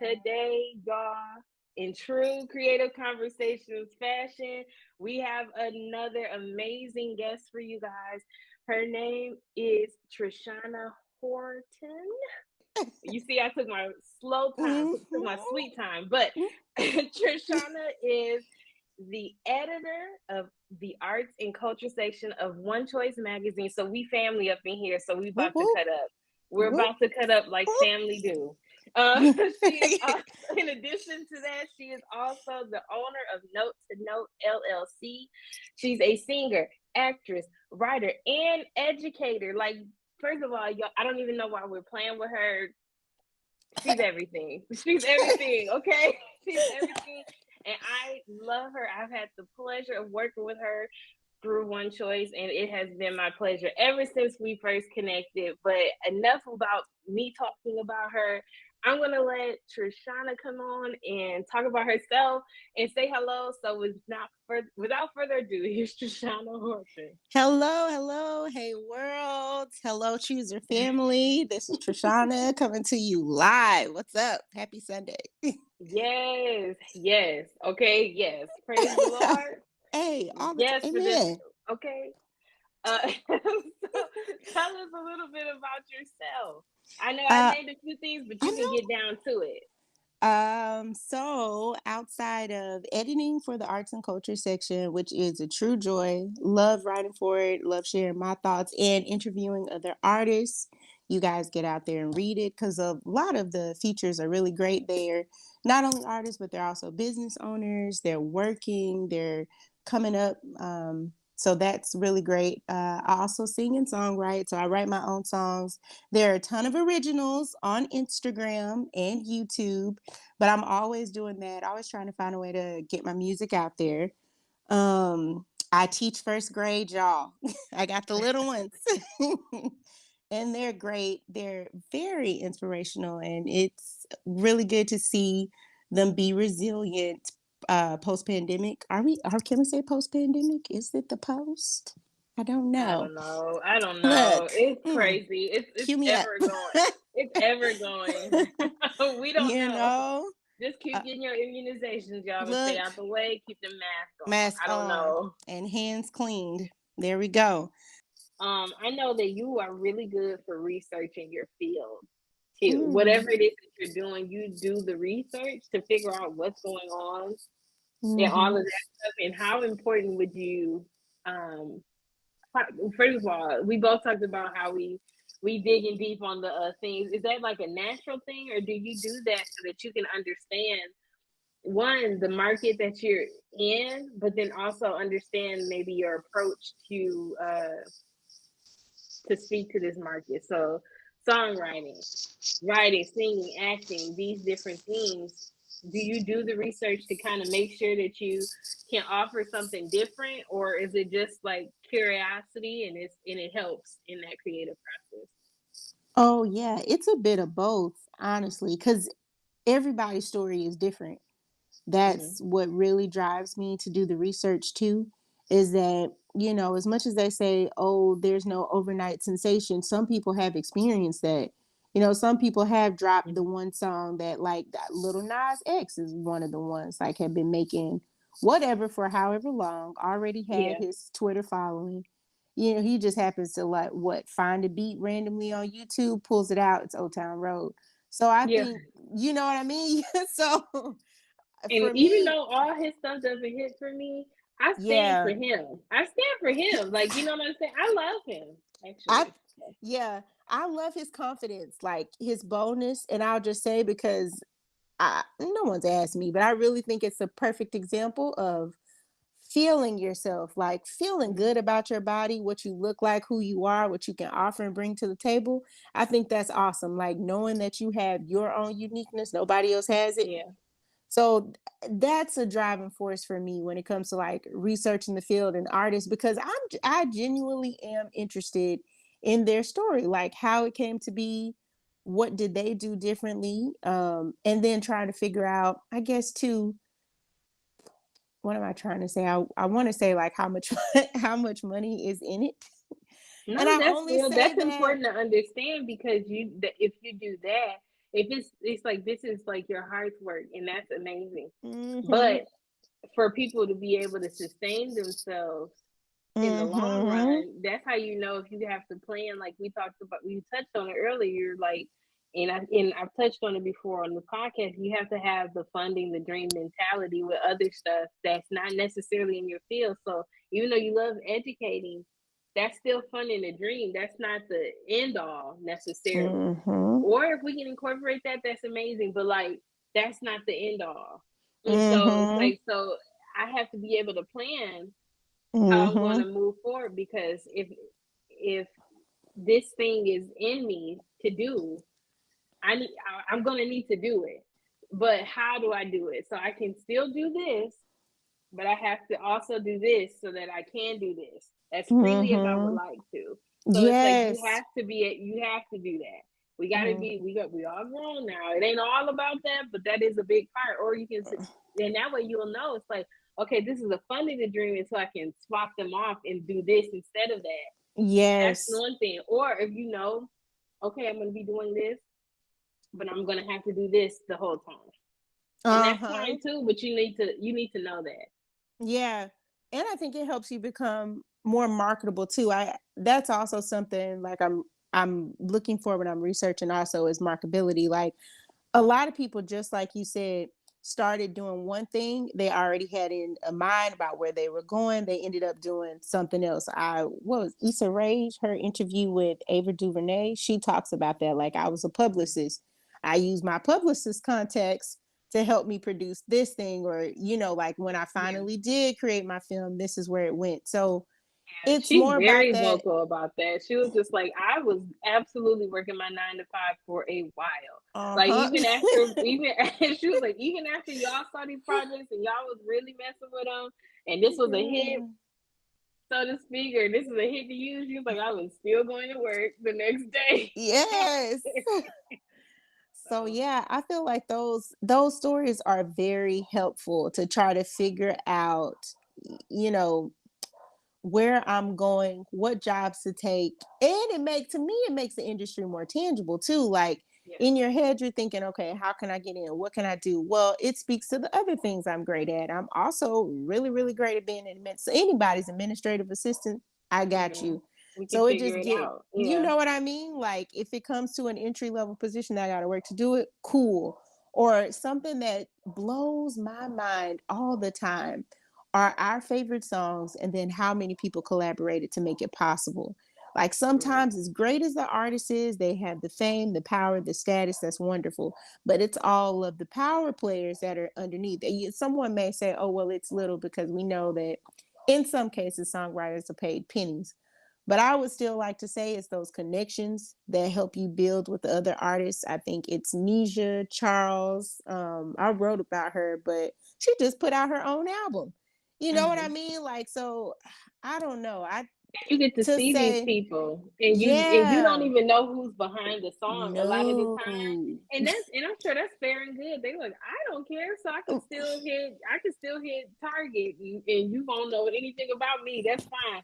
today, y'all, in true creative conversations fashion, we have another amazing guest for you guys. Her name is Trishana Horton. You see, I took my slow time, took my sweet time, but Trishana is the editor of the arts and culture section of One Choice magazine. So we family up in here. So we about to cut up. We're about to cut up like family do. She is also, in addition to that, she is also the owner of Note to Note LLC. She's a singer, actress, writer, and educator. Like, first of all, y'all, I don't even know why we're playing with her. She's everything. She's everything, okay? She's everything. And I love her. I've had the pleasure of working with her through One Choice, and it has been my pleasure ever since we first connected. But enough about me talking about her. I'm going to let Trishana come on and talk about herself and say hello. So without further ado, here's Trishana Horton. Hello. Hey, world. Hello, Chooser family. This is Trishana coming to you live. What's up? Happy Sunday. Yes. Okay, yes. Praise the Lord. Hey, all the Yes, time. for this. Amen. Okay. So tell us a little bit about yourself. I know I named a few things, but you can get down to it. So outside of editing for the arts and culture section, which is a true joy, love writing for it, love sharing my thoughts and interviewing other artists. You guys get out there and read it because a lot of the features are really great. They're not only artists, but they're also business owners. They're working, they're coming up. So that's really great. I also sing and songwrite. So I write my own songs. There are a ton of originals on Instagram and YouTube, but I'm always doing that, always trying to find a way to get my music out there. I teach first grade, y'all. I got the little ones. And they're great. They're very inspirational, and it's really good to see them be resilient post-pandemic. Can we say post-pandemic? Is it the post? I don't know. I don't know. Look, It's crazy. It's cue me up. ever going. It's ever going. We don't You know. know, Just keep getting your immunizations, y'all, and stay look, out the way. Keep the mask on. mask I don't on know. and hands cleaned. There we go. I know that you are really good for researching your field too. Mm. Whatever it is that you're doing, you do the research to figure out what's going on and all Mm-hmm. of that stuff. And how important would you um first of all, we both talked about how we digging deep on the things. Is that like a natural thing, or do you do that so that you can understand one, the market that you're in, but then also understand maybe your approach to speak to this market? So songwriting, writing, singing, acting, these different things. Do you do the research to kind of make sure that you can offer something different, or is it just like curiosity and it helps in that creative process? Oh yeah, it's a bit of both, honestly, because everybody's story is different. Mm-hmm. That's what really drives me to do the research too, is that, as much as they say, oh, there's no overnight sensation, some people have experienced that. Some people have dropped the one song that, like, that Little Nas X is one of the ones, like, have been making whatever for however long, already had Yeah, his Twitter following. He just happens to, like, find a beat randomly on YouTube, pulls it out, it's Old Town Road. So I yeah. think, you know what I mean? So And for even me, though all his stuff doesn't hit for me, I stand for yeah, him. I stand for him. Like, you know what I'm saying? I love him, I actually. yeah, I love his confidence, like his boldness, and I'll just say, because no one's asked me, but I really think it's a perfect example of feeling yourself, like feeling Mm-hmm. good about your body, what you look like, who you are, what you can offer and bring to the table. I think that's awesome. Like knowing that you have your own uniqueness, nobody else has it. Yeah. So that's a driving force for me when it comes to like researching the field and artists, because I genuinely am interested in their story, like how it came to be, what did they do differently, and then trying to figure out, I guess, too, what am I trying to say? I want to say like how much how much money is in it, and No, I that's only real. say That's that. important to understand because if you do that, if it's like this is like your heart's work, and that's amazing. Mm-hmm. But for people to be able to sustain themselves in the long Mm-hmm. run, that's how you know if you have to plan. Like we talked about, we touched on it earlier. Like, I've touched on it before on the podcast. You have to have the funding, the dream mentality with other stuff that's not necessarily in your field. So even though you love educating, that's still funding the dream. That's not the end all necessarily. Mm-hmm. Or if we can incorporate that, that's amazing. But like, that's not the end all. And so it's Mm-hmm. like, so I have to be able to plan how I'm going Mm-hmm. to move forward, because if this thing is in me to do, I'm going to need to do it. But how do I do it? So I can still do this, but I have to also do this so that I can do this as freely as I would Mm-hmm. like to. So it's like Yes. you have to do that. We got to Mm-hmm. be we all grown now. It ain't all about that, but that is a big part. Or you can, and that way you'll know it's like, okay, this is a funding the dream, and so I can swap them off and do this instead of that. That's Yes. one thing. Or if you know, okay, I'm going to be doing this, but I'm going to have to do this the whole time, and that's Uh-huh. fine too. But you need to know that. Yeah. And I think it helps you become more marketable too. That's also something like I'm looking for when I'm researching also is marketability. Like a lot of people, just like you said, started doing one thing. They already had in a mind about where they were going. They ended up doing something else. What was Issa Rae, her interview with Ava DuVernay? She talks about that. Like I was a publicist. I used my publicist contacts to help me produce this thing, or like when I Yeah. finally did create my film, this is where it went. So Yeah, it's she's more about very that. vocal about that. She was just like, I was absolutely working my 9 to 5 for a while. Like Uh-huh. even after, even she was like, even after y'all saw these projects and y'all was really messing with them, and this was a hit, Yeah. so to speak, or this is a hit to you. She was like, I was still going to work the next day. Yes. So So yeah, I feel like those stories are very helpful to try to figure out, you know, where I'm going, what jobs to take. And it makes the industry more tangible too. Like yeah, in your head, you're thinking, okay, how can I get in? What can I do? Well, it speaks to the other things I'm great at. I'm also really, really great at being an so anybody's administrative assistant, I got hmm you. we can So it figure just it get, out. you Yeah. know what I mean? Like if it comes to an entry level position that I got to work to do it, cool. Or something that blows my mind all the time are our favorite songs and then how many people collaborated to make it possible. Like Mm-hmm. sometimes as great as the artist is, they have the fame, the power, the status, that's wonderful, but it's all of the power players that are underneath. Someone may say, oh well, it's little, because we know that in some cases songwriters are paid pennies, but I would still like to say it's those connections that help you build with the other artists. I think it's Nisha Charles. I wrote about her, but she just put out her own album. You know what I Mm-hmm. mean? Like, so I don't know. I You get to to see these say, people, and you don't yeah, even know who's behind the song a lot of the time. no. And I'm sure that's fair and good. They like, I don't care, so I can still hit target, and you won't know anything about me. That's fine,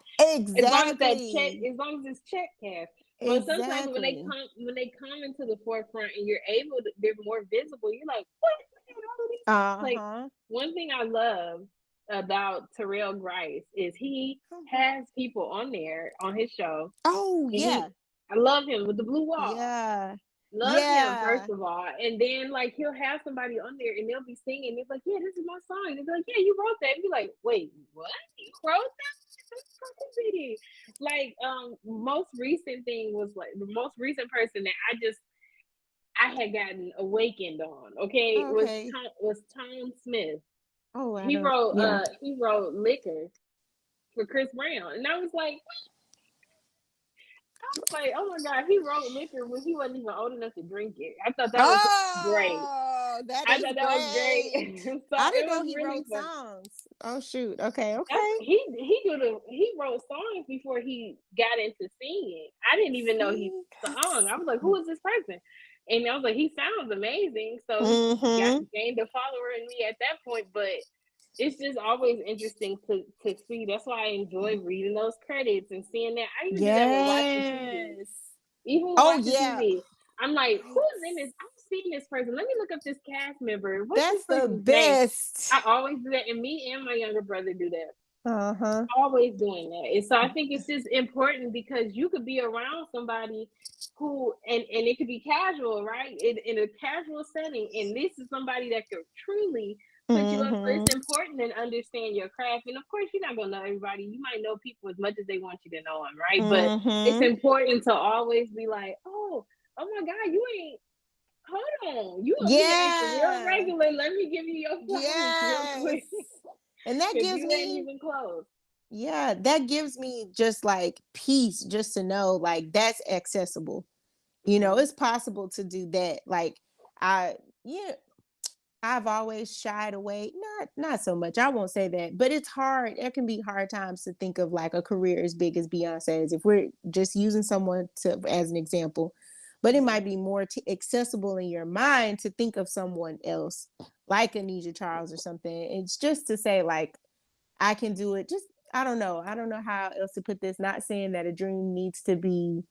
as long as that check, Exactly. as long as it's check cash. But sometimes Exactly. when they come into the forefront and you're able to, they're more visible. You're like, what? All of these? Like, Uh-huh. one thing I love about Terrell Grice is he has people on there on his show, Oh, and yeah. I love him with the blue wall. Yeah. Love him first Yeah. of all, and then like he'll have somebody on there and they'll be singing. It's like, yeah, this is my song. And they'll be like, yeah, you wrote that. And be like, wait, what? You wrote that? That's crazy. Like, most recent thing was like the most recent person that I had gotten awakened on. Okay, Okay. was Tom Smith. Oh, I He don't. wrote Yeah. Liquor for Chris Brown, and I was like, oh my god, he wrote Liquor when he wasn't even old enough to drink it. I thought that was great. Oh, that I is thought that was great. great. So I it didn't know was he really wrote fun. songs. Oh shoot. Okay. That's Okay. he wrote songs before he got into singing. I didn't even know he See. sung. I was like, who is this person? And I was like, he sounds amazing. So he got Mm-hmm. gained a follower in me at that point. But it's just always interesting to see. That's why I enjoy reading those credits and seeing that. I even do that with watching TV. Yes. Even Oh watching yeah. TV, I'm like, who's in this? I've seen this person. Let me look up this cast member. What's this That's the person's name? best. I always do that, and me and my younger brother do that. Uh-huh. Always doing that. And so I think it's just important because you could be around somebody who, and it could be casual, right? In a casual setting. And this is somebody that could truly put you up. So Mm-hmm. it's important to understand your craft. And of course, you're not going to know everybody. You might know people as much as they want you to know them, right? But it's Mm-hmm. important to always be like, oh my God, you ain't, hold on. You over here acting real Yeah. regular. Let me give you your flowers real Yes. quick. And that Because gives you ain't me, even close. yeah, that gives me just like peace just to know like that's accessible. You know, Mm-hmm. it's possible to do that. Like I, yeah, I've always shied away. Not so much. I won't say that, but it's hard. There can be hard times to think of like a career as big as Beyonce's. If we're just using someone to as an example, but it Mm-hmm. might be more accessible in your mind to think of someone else like Anisha Charles or something. It's just to say like I can do it. Just I don't know. I don't know how else to put this. Not saying that a dream needs to be,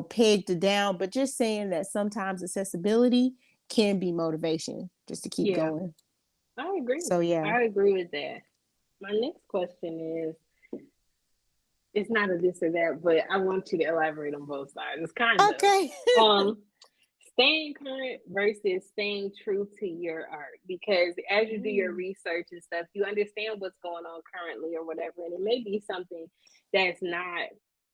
pegged down, but just saying that sometimes accessibility can be motivation just to keep Yeah, going. I agree. So yeah. I agree with that. My next question is, it's not a this or that, but I want you to elaborate on both sides. It's kind of Okay. um staying current versus staying true to your art, because as you do your research and stuff, you understand what's going on currently or whatever, and it may be something that's not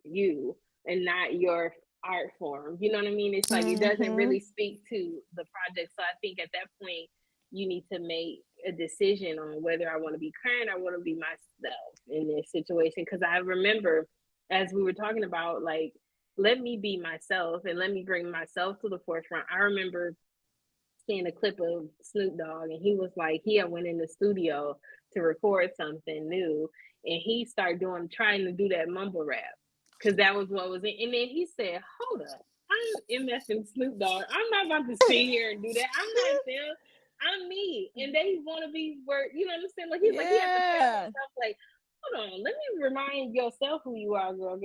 you and not your art form. You know what I mean? It's like it doesn't Mm-hmm. really speak to the project. So I think at that point you need to make a decision on whether I want to be current, I want to be myself in this situation. Because I remember, as we were talking about, like, let me be myself and let me bring myself to the forefront. I remember seeing a clip of Snoop Dogg, and he was like, he had went in the studio to record something new, and he started trying to do that mumble rap because that was what was in. And then he said, "Hold up, I'm MFing Snoop Dogg. I'm not about to sit here and do that. I'm not them. I'm me." And they want to be where, you know what I'm saying? Like he's like he had to tell Yeah. himself like, hold on, let me remind yourself who you are, girl,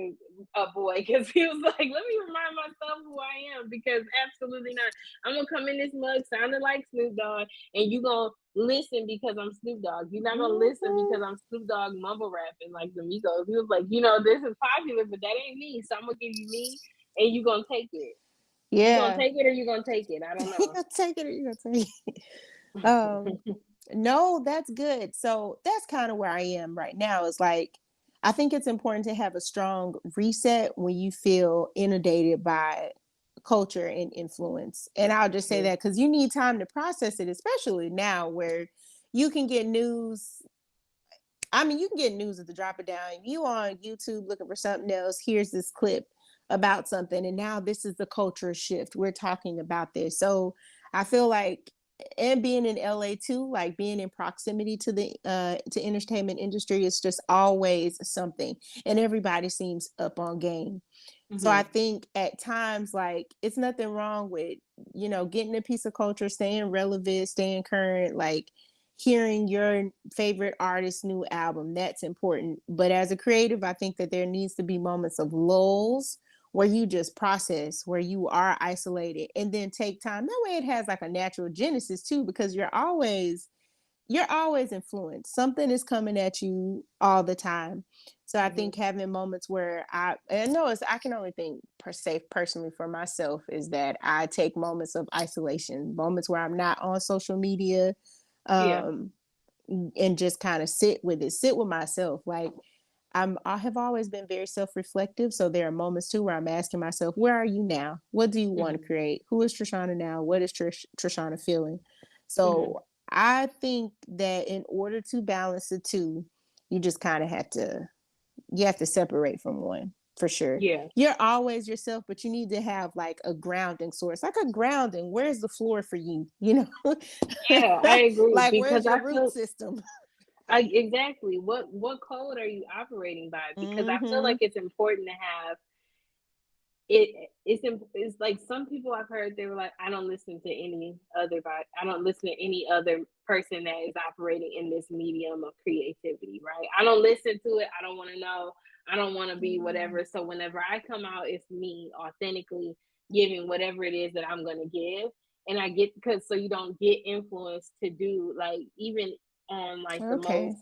boy. Because he was like, let me remind myself who I am, because absolutely not. I'm gonna come in this mug sounding like Snoop Dogg, and you gonna listen because I'm Snoop Dogg. You're not gonna listen Mm-hmm. because I'm Snoop Dogg mumble rapping like the Migos. He was like, this is popular, but that ain't me. So I'm gonna give you me, and you gonna take it. You gonna Yeah. take it or you gonna take it? I don't You know. gonna take it or you gonna take it. No, that's good. So that's kind of where I am right now. Is like I think it's important to have a strong reset when you feel inundated by culture and influence. And I'll just say True. that because you need time to process it, especially now where you can get news. I mean, you can get news at the drop of down. You on YouTube looking for something else. Here's this clip about something, and now this is the culture shift. We're talking about this. So I feel like, and being in LA too, like being in proximity to the to entertainment industry is just always something, and everybody seems up on game. So I Mm-hmm. think at times, like it's nothing wrong with getting a piece of culture, staying relevant, staying current, like hearing your favorite artist's new album. That's important. But as a creative, I think that there needs to be moments of lulls where you just process, where you are isolated, and then take time. That way, it has like a natural genesis too, because you're always influenced. Something is coming at you all the time. So I Mm-hmm. think having moments where and no, I can only think per se personally for myself is that I take moments of isolation, moments where I'm not on social media, Yeah. um, and just kind of sit with it, sit with myself. Like I have always been very self-reflective. So there are moments too where I'm asking myself, where are you now? What do you want to Mm-hmm. create? Who is Trishana now? What is Trishana feeling? Mm-hmm. So I think that in order to balance the two, you just kind of you have to separate from one for sure. Yeah. You're always yourself, but you need to have like a grounding source, like a grounding. Where's the floor for you? Yeah, I agree Like where's because your I root feel system? exactly what code are you operating by? Because I feel Mm-hmm. like it's important to have it's like some people I've heard they were like, I don't listen to any other I don't listen to any other person that is operating in this medium of creativity, right? I don't listen to it. I don't want to know. I don't want to be whatever. So whenever I come out, it's me authentically. giving whatever it is that I'm going to give. And I get, because so you don't get influenced to do like, even on like Okay.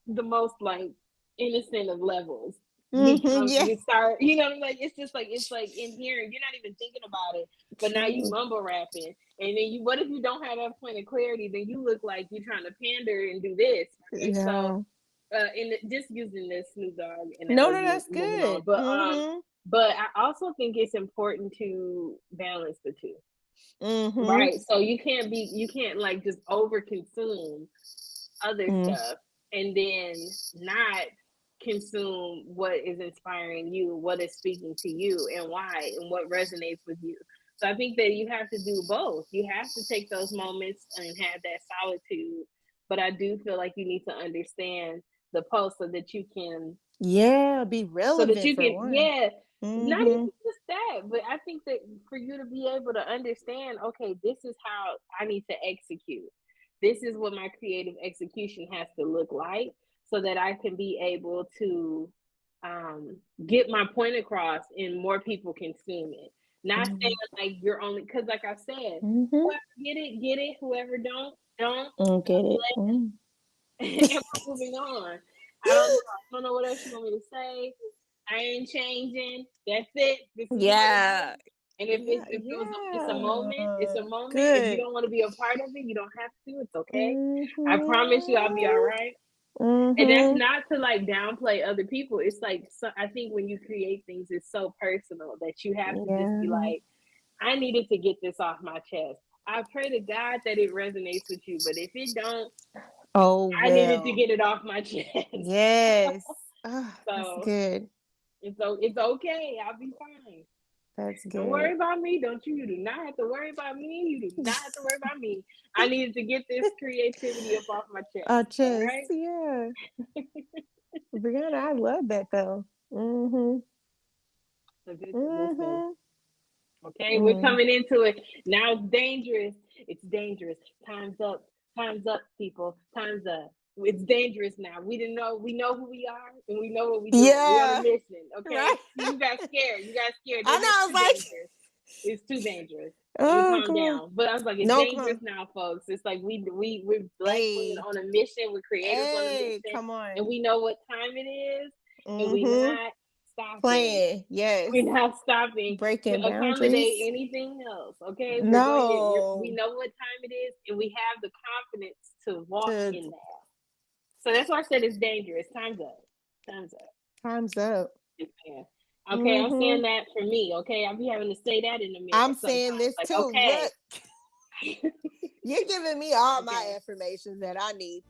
the most like innocent of levels. Yeah. You start, you know, like it's like inherent. You're not even thinking about it, but now you True. mumble rapping, and then you. What if you don't have that point of clarity? Then you look like you're trying to pander and do this. Right? So, Yeah. and just using this Snoop Dogg No, no, analogy, that's moving good. on. But I also think it's important to balance the two. Right. So you can't like just over consume other stuff and then not consume what is inspiring you, what is speaking to you, and why, and what resonates with you. So I think that you have to do both. You have to take those moments and have that solitude. But I do feel like you need to understand the pulse so that you can Yeah, be relevant for one. yeah, not even just that, but I think that for you to be able to understand, okay, this is how I need to execute. This is what my creative execution has to look like so that I can be able to get my point across and more people consume it. Not saying like you're only, because like I said, whoever get it, whoever don't. Get it. And we're moving on. I don't know what else you want me to say. I ain't changing. That's it. This is what it Yeah. is. And if Yeah. it feels, it's a moment. It's a moment. If you Good. don't want to be a part of it, you don't have to. It's okay. I promise you, I'll be all right. And that's not to like downplay other people. It's like, so I think when you create things, it's so personal that you have to just be like, I needed to get this off my chest. I pray to God that it resonates with you, but if it don't, I needed to get it off my chest. Yes. Oh, that's So good. it's okay. I'll be fine. That's good. Don't worry about me. You do not have to worry about me. You do not have to worry about me. I needed to get this creativity up off my chest. All right? Yeah. Briana, I love that though. So good to listen. Okay, we're coming into it. Now it's dangerous. It's dangerous. Time's up. Time's up, people. Time's up. It's dangerous now. We know who we are and we know what we do. We're on a mission. Okay. Right. You got scared. I know, I was like, dangerous. It's too dangerous. Let me calm down. But I was like, it's dangerous now, folks. It's like we're black women on a mission. We're creators on a mission. Come on. And we know what time it is. And we're not stopping. Playing. Yes. We're not stopping. Breaking to accommodate boundaries. anything else. Okay. We know what time it is, and we have the confidence to walk in that. So that's why I said it's dangerous. Time's up. Time's up. Yeah. Okay, I'm saying that for me. Okay, I'll be having to say that in a minute. I'm saying this like, too. Okay. You're giving me all my affirmations that I need.